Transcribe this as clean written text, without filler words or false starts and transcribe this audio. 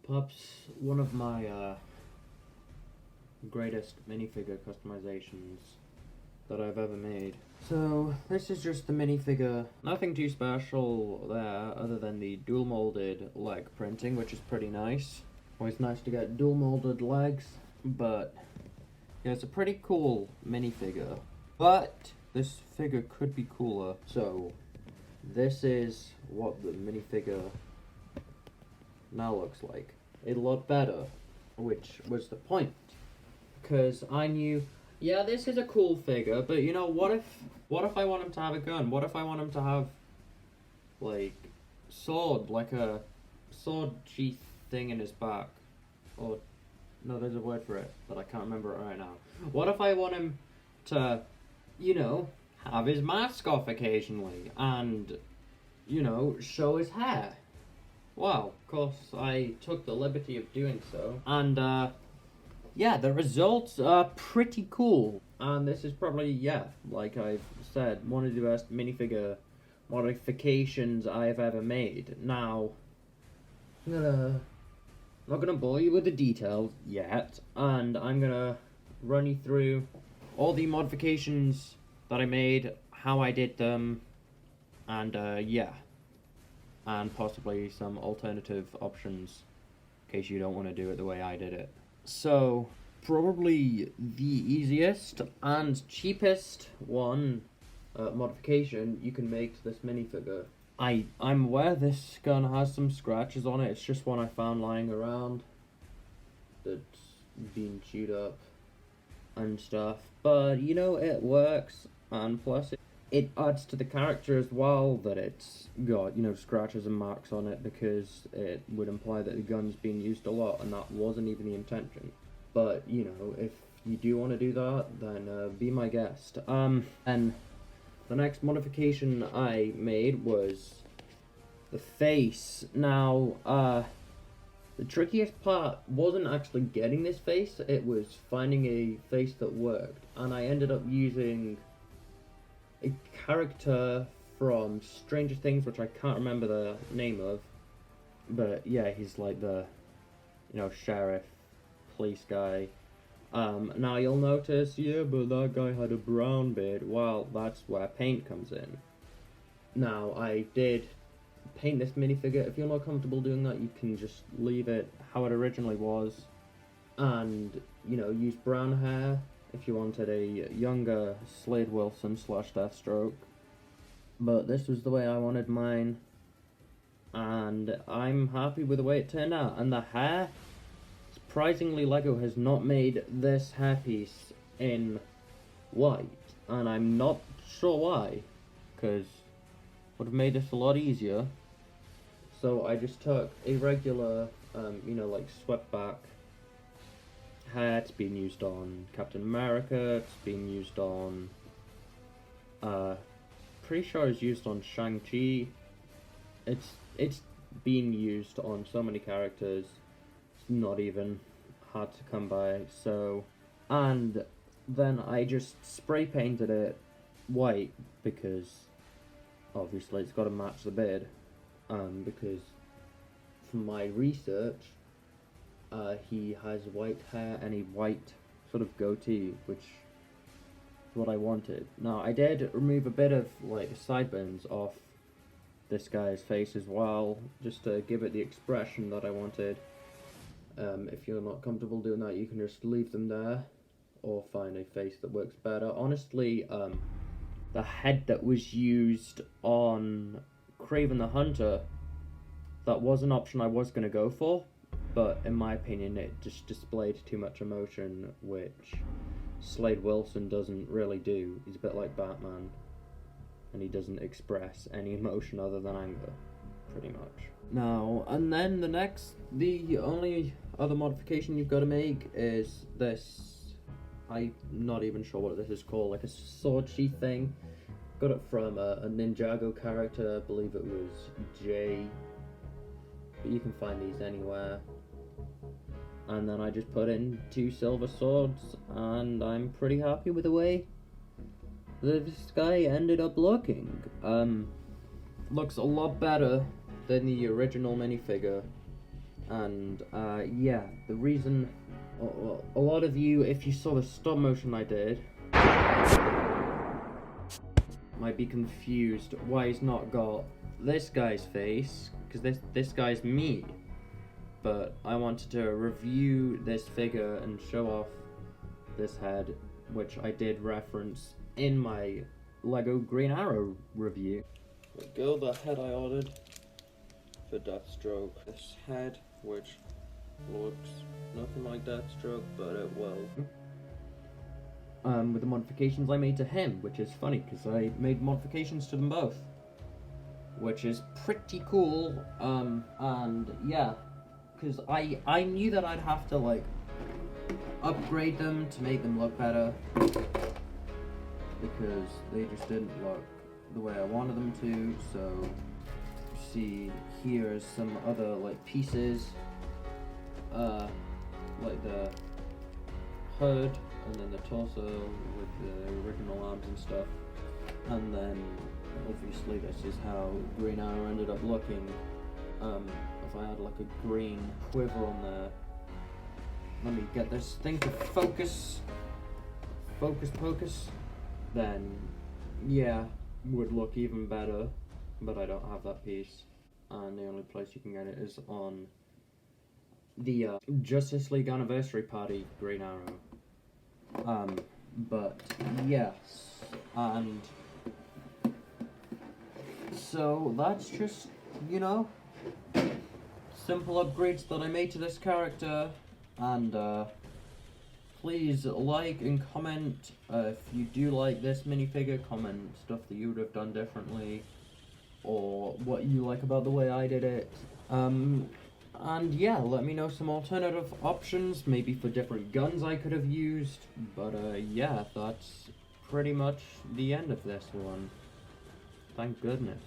Perhaps one of my greatest minifigure customizations that I've ever made. So this is just the minifigure. Nothing too special there other than the dual molded leg printing, which is pretty nice. Always nice to get dual molded legs, but yeah, it's a pretty cool minifigure. But this figure could be cooler. So this is what the minifigure now looks like. A lot better, which was the point. Because I knew, yeah, this is a cool figure, but you know, what if I want him to have a gun? What if I want him to have, like, sword, like a sword sheath thing in his back? Or, no, there's a word for it, but I can't remember it right now. What if I want him to, you know, have his mask off occasionally, and, you know, show his hair? Well, of course, I took the liberty of doing so, and, yeah, the results are pretty cool. And this is probably, yeah, like I've said, one of the best minifigure modifications I've ever made. Now, I'm not gonna bore you with the details yet, and I'm gonna run you through all the modifications that I made, how I did them, and, yeah. And possibly some alternative options, in case you don't want to do it the way I did it. So, probably the easiest and cheapest modification you can make to this minifigure. I'm aware this gun has some scratches on it. It's just one I found lying around that's been chewed up and stuff. But, you know, it works, and plus it adds to the character as well that it's got, you know, scratches and marks on it, because it would imply that the gun's been used a lot, and that wasn't even the intention. But, you know, if you do want to do that, then be my guest. And the next modification I made was the face. Now, the trickiest part wasn't actually getting this face, it was finding a face that worked, and I ended up using a character from Stranger Things, which I can't remember the name of, but yeah, he's like the, you know, sheriff, police guy. Now you'll notice, yeah, but that guy had a brown beard. Well, that's where paint comes in. Now, I did paint this minifigure. If you're not comfortable doing that, you can just leave it how it originally was, and, you know, use brown hair if you wanted a younger Slade Wilson / Deathstroke. But this was the way I wanted mine, and I'm happy with the way it turned out. And the hair, surprisingly, LEGO has not made this hairpiece in white, and I'm not sure why, because would have made this a lot easier. So I just took a regular, you know, like, swept back hair. It's been used on Captain America, it's been used on, pretty sure it's used on Shang-Chi. It's been used on so many characters, it's not even hard to come by. So, and then I just spray painted it white, because obviously it's got to match the beard, because from my research, he has white hair and a white sort of goatee, which is what I wanted. Now, I did remove a bit of, like, sideburns off this guy's face as well, just to give it the expression that I wanted. If you're not comfortable doing that, you can just leave them there, or find a face that works better. Honestly, the head that was used on Kraven the Hunter, that was an option I was going to go for, but in my opinion it just displayed too much emotion, which Slade Wilson doesn't really do. He's a bit like Batman, and he doesn't express any emotion other than anger, pretty much. Now, and then the only other modification you've got to make is this. I'm not even sure what this is called, like a sword sheath thing. Got it from a Ninjago character, I believe it was Jay, but you can find these anywhere. And then I just put in 2 silver swords, and I'm pretty happy with the way this guy ended up looking. Looks a lot better than the original minifigure. And yeah, the reason a lot of you, if you saw the stop motion I did, might be confused why he's not got this guy's face, because this guy's me. But I wanted to review this figure and show off this head, which I did reference in my Lego Green Arrow review. There we go, the head I ordered for Deathstroke. This head, which looks nothing like Deathstroke, but it will. With the modifications I made to him, which is funny because I made modifications to them both, which is pretty cool. And yeah, because I knew that I'd have to like upgrade them to make them look better, because they just didn't look the way I wanted them to. So see, here's some other like pieces, like the hood, and then the torso with the original arms and stuff, and then obviously this is how Green Arrow ended up looking. If I had like a green quiver on there, let me get this thing to focus, then yeah, would look even better, but I don't have that piece, and the only place you can get it is on the Justice League Anniversary Party Green Arrow. But yes, and so that's just, you know, simple upgrades that I made to this character. And please like and comment if you do like this minifigure. Comment stuff that you would have done differently, or what you like about the way I did it. And yeah, let me know some alternative options, maybe for different guns I could have used. But yeah, that's pretty much the end of this one. Thank goodness.